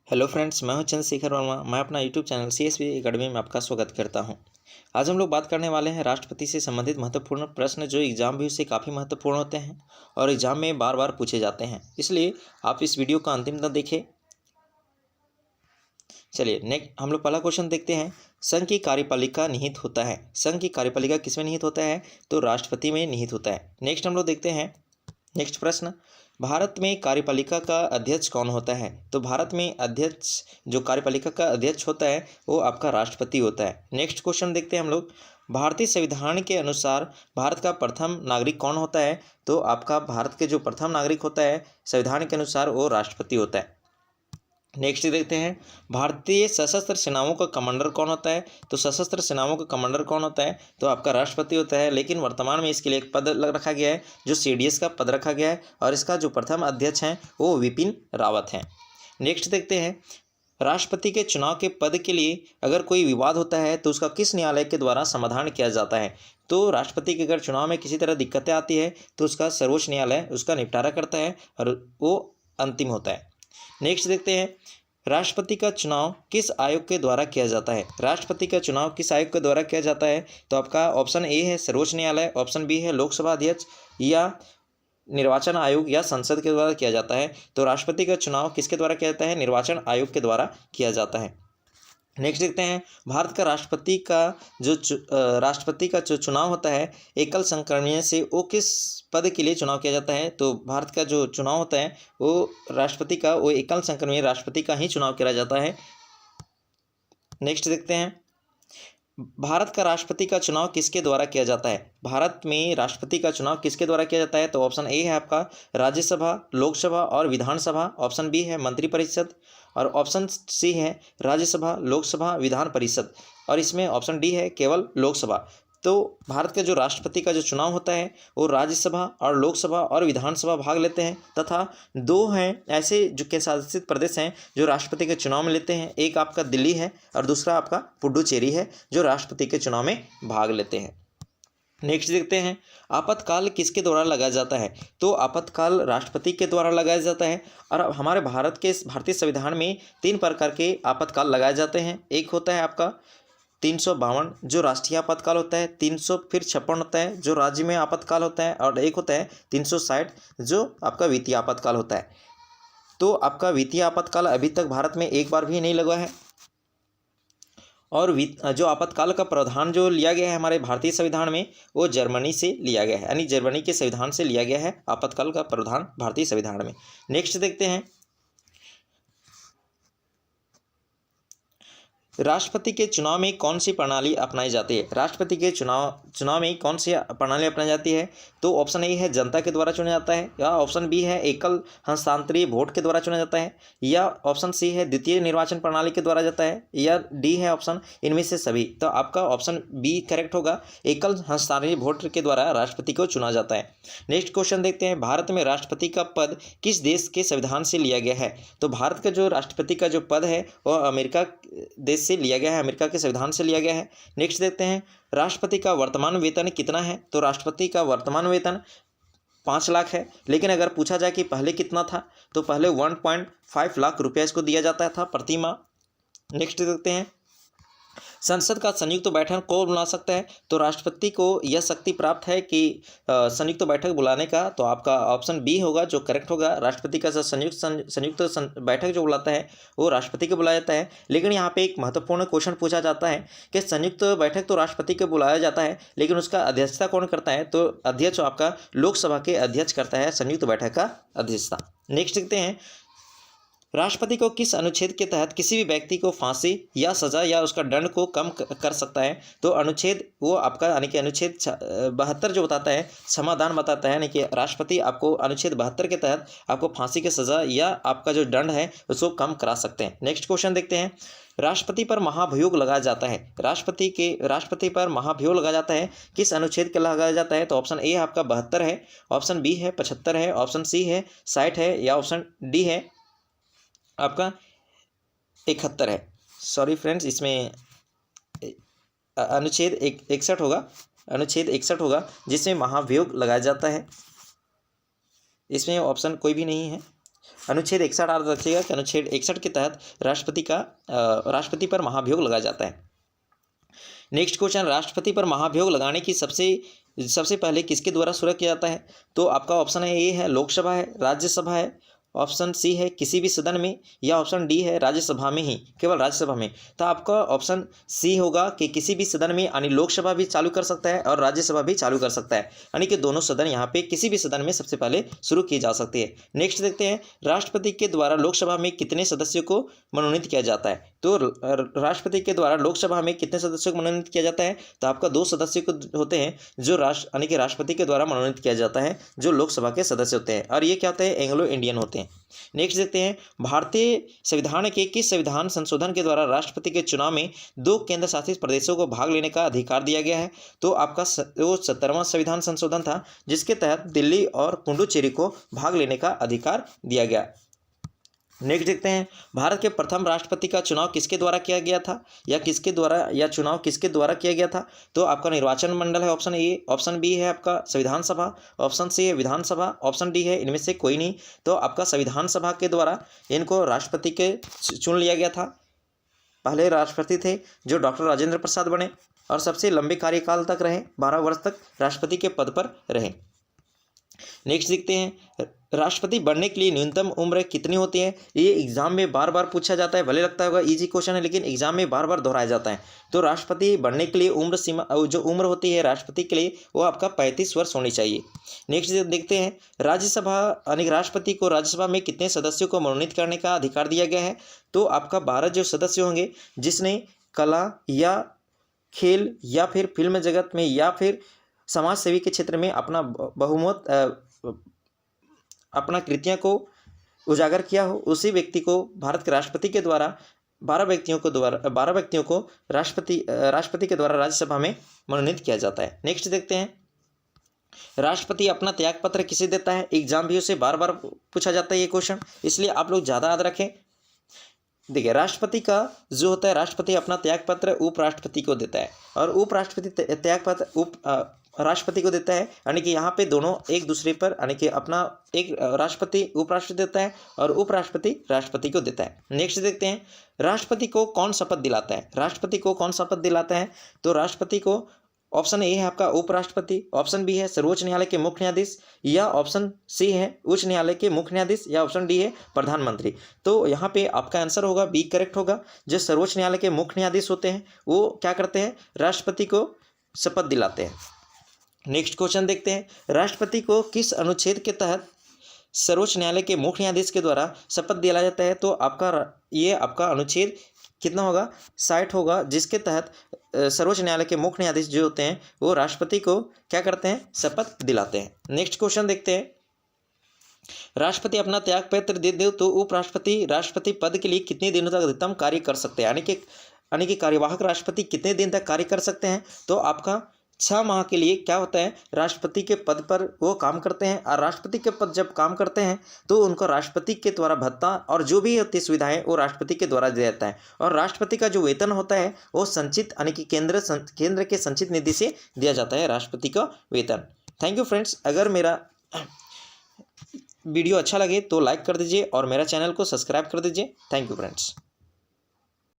Hello friends, मैं हूं चंद्रशेखर वर्मा। मैं अपना यूट्यूब चैनल CSB एकेडमी में आपका स्वागत करता हूं। आज हम लोग बात करने वाले हैं राष्ट्रपति से संबंधित महत्वपूर्ण प्रश्न जो एग्जाम व्यू से काफ़ी महत्वपूर्ण होते हैं और एग्जाम में बार बार पूछे जाते हैं, इसलिए आप इस वीडियो का अंतिम तक देखें। चलिए नेक्स्ट हम लोग पहला क्वेश्चन देखते हैं। संघ की कार्यपालिका निहित होता है। संघ की कार्यपालिका किसमें निहित होता है? तो राष्ट्रपति में निहित होता है। नेक्स्ट हम लोग देखते हैं नेक्स्ट प्रश्न, भारत में कार्यपालिका का अध्यक्ष कौन होता है? तो भारत में अध्यक्ष जो कार्यपालिका का अध्यक्ष होता है वो आपका राष्ट्रपति होता है। नेक्स्ट क्वेश्चन देखते हैं हम लोग, भारतीय संविधान के अनुसार भारत का प्रथम नागरिक कौन होता है? तो आपका भारत के जो प्रथम नागरिक होता है संविधान के अनुसार वो राष्ट्रपति होता है। नेक्स्ट देखते हैं, भारतीय सशस्त्र सेनाओं का कमांडर कौन होता है? तो सशस्त्र सेनाओं का कमांडर कौन होता है? तो आपका राष्ट्रपति होता है, लेकिन वर्तमान में इसके लिए एक पद रखा गया है जो CDS का पद रखा गया है और इसका जो प्रथम अध्यक्ष हैं वो विपिन रावत हैं। नेक्स्ट देखते हैं, राष्ट्रपति के चुनाव के पद के लिए अगर कोई विवाद होता है तो उसका किस न्यायालय के द्वारा समाधान किया जाता है? तो राष्ट्रपति के अगर चुनाव में किसी तरह दिक्कतें आती है तो उसका सर्वोच्च न्यायालय उसका निपटारा करता है और वो अंतिम होता है। नेक्स्ट देखते हैं, राष्ट्रपति का चुनाव किस आयोग के द्वारा किया जाता है? राष्ट्रपति का चुनाव किस आयोग के द्वारा किया जाता है? तो आपका ऑप्शन ए है सर्वोच्च न्यायालय, ऑप्शन बी है लोकसभा अध्यक्ष या निर्वाचन आयोग या संसद के द्वारा किया जाता है। तो राष्ट्रपति का चुनाव किसके द्वारा किया जाता है? निर्वाचन आयोग के द्वारा किया जाता है। नेक्स्ट देखते हैं, भारत का राष्ट्रपति का जो चुनाव होता है एकल संक्रमणीय से वो किस पद के लिए चुनाव किया जाता है? तो भारत का जो चुनाव होता है वो राष्ट्रपति का वो एकल संक्रमणीय राष्ट्रपति का ही चुनाव किया जाता है। नेक्स्ट देखते हैं, भारत का राष्ट्रपति का चुनाव किसके द्वारा किया जाता है? भारत में राष्ट्रपति का चुनाव किसके द्वारा किया जाता है? तो ऑप्शन ए है आपका राज्यसभा, लोकसभा और विधानसभा, ऑप्शन बी है मंत्रिपरिषद और ऑप्शन सी है राज्यसभा, लोकसभा, विधान परिषद और इसमें ऑप्शन डी है केवल लोकसभा। तो भारत के जो राष्ट्रपति का जो चुनाव होता है वो राज्यसभा और लोकसभा और विधानसभा भाग लेते हैं तथा दो हैं ऐसे जो केंद्र शासित प्रदेश हैं जो राष्ट्रपति के चुनाव में लेते हैं। एक आपका दिल्ली है और दूसरा आपका पुडुचेरी है जो राष्ट्रपति के चुनाव में भाग लेते हैं। नेक्स्ट देखते हैं, आपातकाल किसके द्वारा लगाया जाता है? तो आपातकाल राष्ट्रपति के द्वारा लगाया जाता है और हमारे भारतीय संविधान में 3 प्रकार के आपातकाल लगाए जाते हैं। एक होता है आपका 352 जो राष्ट्रीय आपातकाल होता है, 356 होता है जो राज्य में आपातकाल होता है और एक होता है 360 जो आपका वित्तीय आपातकाल होता है। तो आपका वित्तीय आपातकाल अभी तक भारत में एक बार भी नहीं लगा है और जो आपातकाल का प्रावधान जो लिया गया है हमारे भारतीय संविधान में वो जर्मनी से लिया गया है, यानी जर्मनी के संविधान से लिया गया है आपातकाल का प्रावधान भारतीय संविधान में। नेक्स्ट देखते हैं, राष्ट्रपति के चुनाव में कौन सी प्रणाली अपनाई जाती है? राष्ट्रपति के चुनाव में कौन सी प्रणाली अपनाई जाती है? तो ऑप्शन ए है जनता के द्वारा चुना जाता है या ऑप्शन बी है एकल हस्तांतरीय वोट के द्वारा चुना जाता है या ऑप्शन सी है द्वितीय निर्वाचन प्रणाली के द्वारा जाता है या डी है ऑप्शन इनमें से सभी। तो आपका ऑप्शन बी करेक्ट होगा, एकल हस्तांतरीय वोट के द्वारा राष्ट्रपति को चुना जाता है। नेक्स्ट क्वेश्चन देखते हैं, भारत में राष्ट्रपति का पद किस देश के संविधान से लिया गया है? तो भारत का जो राष्ट्रपति का जो पद है वह अमेरिका देश से लिया गया है, अमेरिका के संविधान से लिया गया है। नेक्स्ट देखते हैं, राष्ट्रपति का वर्तमान वेतन कितना है? तो राष्ट्रपति का वर्तमान वेतन 5 लाख है, लेकिन अगर पूछा जाए कि पहले कितना था तो पहले 1.5 लाख रुपया इसको दिया जाता था प्रति माह। नेक्स्ट देखते हैं, संसद का संयुक्त बैठक कौन बुला सकता है? तो राष्ट्रपति को यह शक्ति प्राप्त है कि संयुक्त बैठक बुलाने का। तो आपका ऑप्शन बी होगा जो करेक्ट होगा, राष्ट्रपति का संयुक्त बैठक जो बुलाता है वो राष्ट्रपति को बुलाया जाता है। लेकिन यहाँ पे एक महत्वपूर्ण क्वेश्चन पूछा जाता है कि संयुक्त बैठक तो राष्ट्रपति को बुलाया जाता है लेकिन उसका अध्यक्षता कौन करता है? तो अध्यक्ष आपका लोकसभा के अध्यक्ष करता है संयुक्त बैठक का अध्यक्षता। नेक्स्ट देखते हैं, राष्ट्रपति को किस अनुच्छेद के तहत किसी भी व्यक्ति को फांसी या सजा या उसका दंड को कम कर सकता है? तो अनुच्छेद वो आपका यानी कि अनुच्छेद 72 जो बताता है क्षमादान बताता है, यानी कि राष्ट्रपति आपको अनुच्छेद 72 के तहत आपको फांसी की सजा या आपका जो दंड है उसको कम करा सकते हैं। नेक्स्ट क्वेश्चन देखते हैं, राष्ट्रपति पर महाभियोग लगाया जाता है। राष्ट्रपति पर महाभियोग लगाया जाता है किस अनुच्छेद के लगाया जाता है? तो ऑप्शन ए आपका 72 है, ऑप्शन बी है 75 है, ऑप्शन सी है 60 है या ऑप्शन डी है आपका 71 है। सॉरी फ्रेंड्स, इसमें अनुच्छेद 61 होगा, अनुच्छेद 61 होगा जिसमें महाभियोग लगाया जाता है। इसमें ऑप्शन कोई भी नहीं है। अनुच्छेद 61 याद रखिएगा कि अनुच्छेद 61 के तहत राष्ट्रपति पर महाभियोग लगाया जाता है। नेक्स्ट क्वेश्चन, राष्ट्रपति पर महाभियोग लगाने की सबसे पहले किसके द्वारा शुरू किया जाता है? तो आपका ऑप्शन है ए है लोकसभा है, राज्यसभा है, ऑप्शन सी है किसी भी सदन में, या ऑप्शन डी है राज्यसभा में ही, केवल राज्यसभा में। तो आपका ऑप्शन सी होगा कि किसी भी सदन में, यानी लोकसभा भी चालू कर सकता है और राज्यसभा भी चालू कर सकता है, यानी कि दोनों सदन यहाँ पे किसी भी सदन में सबसे पहले शुरू की जा सकती है। नेक्स्ट देखते हैं, राष्ट्रपति के द्वारा लोकसभा में कितने सदस्यों को मनोनीत किया जाता है? तो राष्ट्रपति के द्वारा लोकसभा में कितने सदस्यों को मनोनीत किया जाता है? तो आपका 2 सदस्य को होते हैं जो यानी कि राष्ट्रपति के द्वारा मनोनीत किया जाता है, जो लोकसभा के सदस्य होते हैं, और ये क्या होते हैं? एंग्लो इंडियन होते हैं। नेक्स्ट देखते हैं, भारतीय संविधान के किस संविधान संशोधन के द्वारा राष्ट्रपति के चुनाव में 2 केंद्र शासित प्रदेशों को भाग लेने का अधिकार दिया गया है? तो आपका वो 70वां संविधान संशोधन था, जिसके तहत दिल्ली और पुडुचेरी को भाग लेने का अधिकार दिया गया। नेक्स्ट देखते हैं, भारत के प्रथम राष्ट्रपति का चुनाव किसके द्वारा किया गया था, या चुनाव किसके द्वारा किया गया था? तो आपका निर्वाचन मंडल है ऑप्शन ए, ऑप्शन बी है आपका संविधान सभा, ऑप्शन सी है विधानसभा, ऑप्शन डी है इनमें से कोई नहीं। तो आपका संविधान सभा के द्वारा इनको राष्ट्रपति के चुन लिया गया था। पहले राष्ट्रपति थे जो डॉक्टर राजेंद्र प्रसाद बने और सबसे लंबे कार्यकाल तक रहे, 12 वर्ष तक राष्ट्रपति के पद पर रहे। नेक्स्ट देखते हैं, राष्ट्रपति बनने के लिए न्यूनतम उम्र कितनी होती है? ये एग्जाम में बार बार पूछा जाता है, भले लगता होगा इजी क्वेश्चन है, लेकिन एग्जाम में बार बार दोहराया जाता है। तो राष्ट्रपति बनने के लिए जो उम्र होती है राष्ट्रपति के लिए, वो आपका 35 वर्ष होनी चाहिए। नेक्स्ट देखते हैं, राज्यसभा यानी राष्ट्रपति को राज्यसभा में कितने सदस्यों को मनोनीत करने का अधिकार दिया गया है? तो आपका 12 जो सदस्य होंगे, जिसने कला या खेल या फिर फिल्म जगत में या फिर समाज सेवी के क्षेत्र में अपना अपना कृतियों को उजागर किया हो, उसी व्यक्ति को भारत के राष्ट्रपति के द्वारा 12 व्यक्तियों को राष्ट्रपति के द्वारा राज्यसभा में मनोनीत किया जाता है। नेक्स्ट देखते हैं, राष्ट्रपति अपना त्यागपत्र किसे देता है? एग्जाम भी उसे बार बार पूछा जाता है ये क्वेश्चन, इसलिए आप लोग ज़्यादा याद रखें। देखिए, राष्ट्रपति का जो होता है, राष्ट्रपति अपना त्यागपत्र उपराष्ट्रपति को देता है, और उपराष्ट्रपति त्यागपत्र राष्ट्रपति को देता है, यानी कि यहाँ पे दोनों एक दूसरे पर, यानी कि अपना एक राष्ट्रपति उपराष्ट्रपति देता है और उपराष्ट्रपति राष्ट्रपति को देता है। नेक्स्ट देखते हैं, राष्ट्रपति को कौन शपथ दिलाता है? राष्ट्रपति को कौन शपथ दिलाता है? तो राष्ट्रपति को ऑप्शन ए है आपका उपराष्ट्रपति, ऑप्शन बी है सर्वोच्च न्यायालय के मुख्य न्यायाधीश, या ऑप्शन सी है उच्च न्यायालय के मुख्य न्यायाधीश, या ऑप्शन डी है प्रधानमंत्री। तो यहाँ पे आपका आंसर होगा बी करेक्ट होगा। जो सर्वोच्च न्यायालय के मुख्य न्यायाधीश होते हैं, वो क्या करते हैं? राष्ट्रपति को शपथ दिलाते हैं। नेक्स्ट क्वेश्चन देखते हैं, राष्ट्रपति को किस अनुच्छेद के तहत सर्वोच्च न्यायालय के मुख्य न्यायाधीश के द्वारा शपथ दिलाया जाता है? तो आपका अनुच्छेद कितना होगा? 60 होगा, जिसके तहत सर्वोच्च न्यायालय के मुख्य न्यायाधीश जो होते हैं वो राष्ट्रपति को क्या करते हैं? शपथ दिलाते हैं। नेक्स्ट क्वेश्चन देखते हैं, राष्ट्रपति अपना त्यागपत्र दे दे तो उपराष्ट्रपति राष्ट्रपति पद के लिए कितने दिनों तक अधिकतम कार्य कर सकते हैं? यानी कि कार्यवाहक राष्ट्रपति कितने दिन तक कार्य कर सकते हैं? तो आपका 6 माह के लिए क्या होता है? राष्ट्रपति के पद पर वो काम करते हैं, और राष्ट्रपति के पद जब काम करते हैं तो उनको राष्ट्रपति के द्वारा भत्ता और जो भी होती सुविधाएं वो राष्ट्रपति के द्वारा दिया जाता है, और राष्ट्रपति का जो वेतन होता है वो संचित यानी कि केंद्र के संचित निधि से दिया जाता है राष्ट्रपति का वेतन। थैंक यू फ्रेंड्स, अगर मेरा वीडियो अच्छा लगे तो लाइक कर दीजिए और मेरा चैनल को सब्सक्राइब कर दीजिए। Thank you friends.